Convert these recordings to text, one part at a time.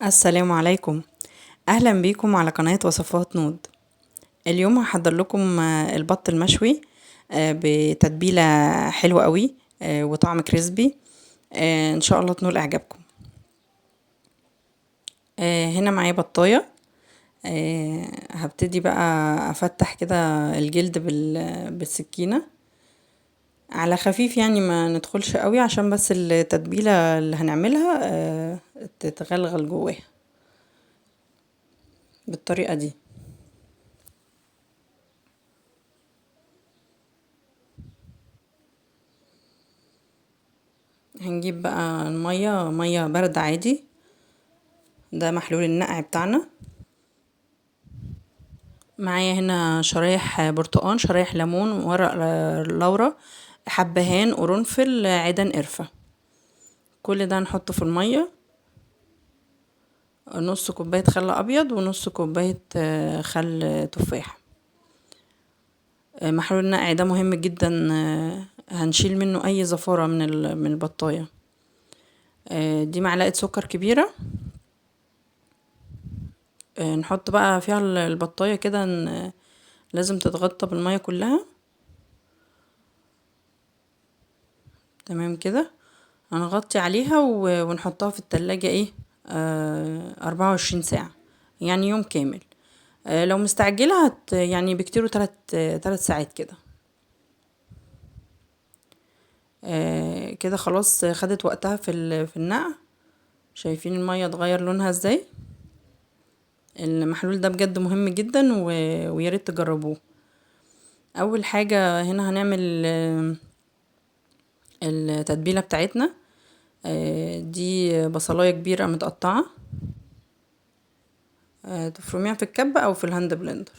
السلام عليكم. اهلا بيكم على قناة وصفات نود. اليوم هحضر لكم البط المشوي بتتبيلة حلوة قوي وطعم كريسبي. ان شاء الله تنول اعجابكم. هنا معايا بطاية. هبتدي بقى افتح كده الجلد بالسكينة على خفيف، يعني ما ندخلش قوي عشان بس التتبيلة اللي هنعملها تتغلغل جواها بالطريقة دي. هنجيب بقى المية، مية باردة عادي، ده محلول النقع بتاعنا. معايا هنا شرايح برتقان، شرايح ليمون، ورق لورا، حبهان، قرنفل، عيدان قرفة. كل ده نحطه في المية. نص كوباية خل ابيض ونص كوباية خل تفاح. محلول النقع ده مهم جدا، هنشيل منه اي زفارة من البطاية. دي معلقة سكر كبيرة. نحط بقى فيها البطاية كده، لازم تتغطى بالمية كلها. تمام كده. هنغطي عليها ونحطها في التلاجة 24 ساعة، يعني يوم كامل. لو مستعجلة يعني بكتيره 3 ساعات كده. كده خلاص خدت وقتها في النقع. شايفين المية اتغير لونها ازاي؟ المحلول ده بجد مهم جدا وياريت تجربوه. اول حاجة هنا هنعمل التتبيلة بتاعتنا. دي بصلاية كبيرة متقطعة، تفرميها في الكبة او في الهاند بلندر.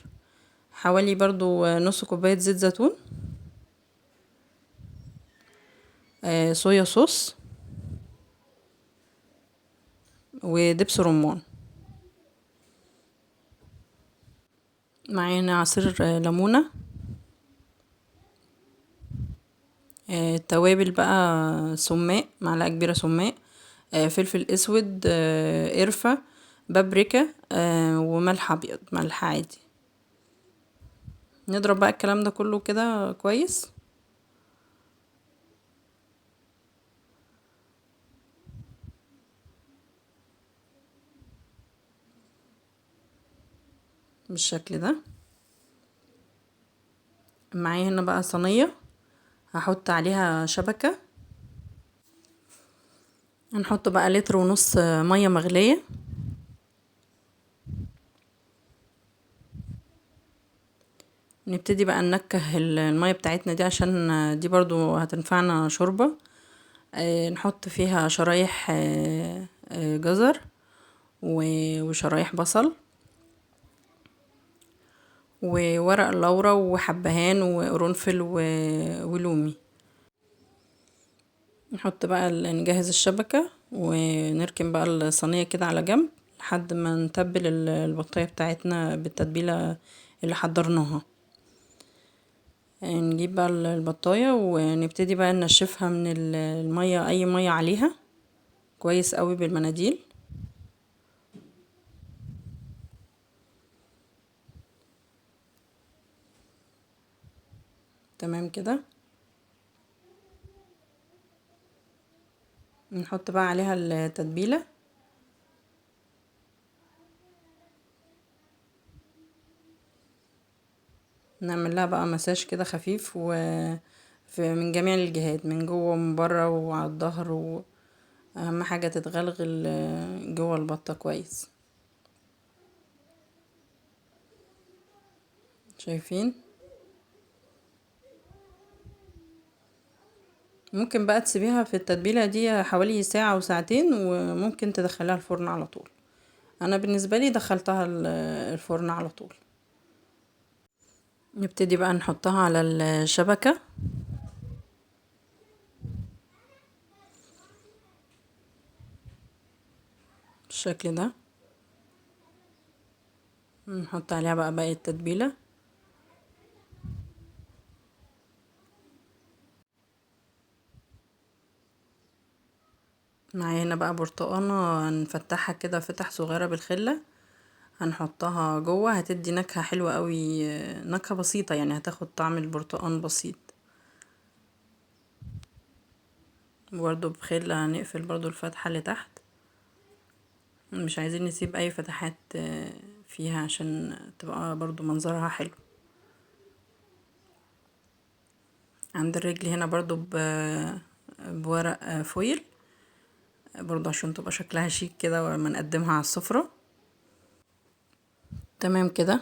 حوالي برضو نص كوباية زيت زيتون، صويا صوص، ودبس رمان. معانا عصير ليمونة. التوابل بقى سماق، معلقة كبيرة سماق، فلفل اسود، قرفة، بابريكا، وملح ابيض، ملح عادي. نضرب بقى الكلام ده كله كده كويس. بالشكل ده. معايا هنا بقى صينية هحط عليها شبكة. هنحط بقى لتر ونص مية مغلية. نبتدي بقى ننكه المية بتاعتنا دي عشان دي برضو هتنفعنا شوربة. نحط فيها شرايح جزر وشرايح بصل وورق لورا وحبهان وقرنفل ولومي. نحط بقى نجهز الشبكة ونركن بقى الصينية كده على جنب لحد ما نتبل البطاية بتاعتنا بالتتبيلة اللي حضرناها. نجيب بقى البطاية ونبتدي بقى ننشفها من المية، اي مية عليها كويس قوي بالمناديل. تمام كده. نحط بقى عليها التتبيلة. نعمل لها بقى مساج كده خفيف من جميع الجهات، من جوه ومن بره وعلى الظهر، واهم حاجة تتغلغل جوه البطة كويس. شايفين؟ ممكن بقى تسيبيها في التتبيلة دي حوالي ساعة او ساعتين، وممكن تدخلها الفرن على طول. انا بالنسبة لي دخلتها الفرن على طول. نبتدي بقى نحطها على الشبكة بالشكل ده. نحط عليها بقى باقي التتبيلة. معايا هنا بقى برتقانة هنفتحها كده فتح صغيرة بالخلة، هنحطها جوه هتدي نكهة حلوة قوي، نكهة بسيطة يعني هتاخد طعم البرتقان بسيط. برضو بخلة هنقفل برضو الفتحة اللي تحت، مش عايزين نسيب اي فتحات فيها عشان تبقى برضو منظرها حلو. عند الرجل هنا برضو بورق فويل برضو عشان تبقى شكلها شيك كده ولما نقدمها على السفرة. تمام كده.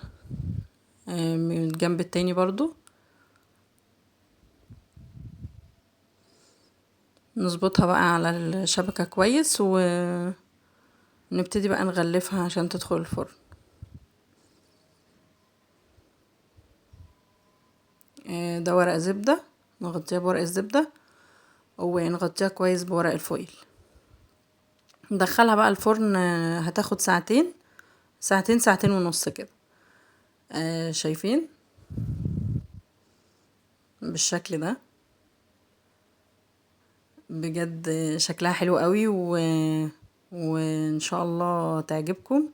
من الجنب التاني برضو نظبطها بقى على الشبكة كويس ونبتدي بقى نغلفها عشان تدخل الفرن. ده ورق زبدة، نغطيها بورق الزبدة ونغطيها كويس بورق الفويل. ندخلها بقى الفرن، هتاخد ساعتين ساعتين ونص كده. شايفين بالشكل ده بجد شكلها حلو قوي وان شاء الله تعجبكم.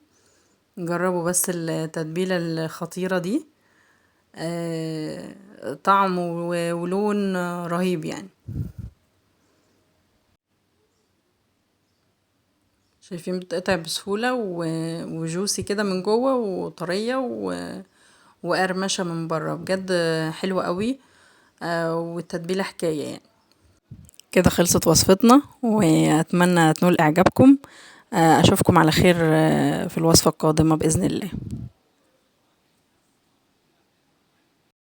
جربوا بس التتبيلة الخطيرة دي، طعم ولون رهيب يعني. شايفين بتقطع بسهولة وجوسي كده من جوه وطرية وقرمشة من بره، بجد حلوة قوي. والتتبيلة حكاية يعني. كده خلصت وصفتنا واتمنى تنول اعجابكم. اشوفكم على خير في الوصفة القادمة بإذن الله.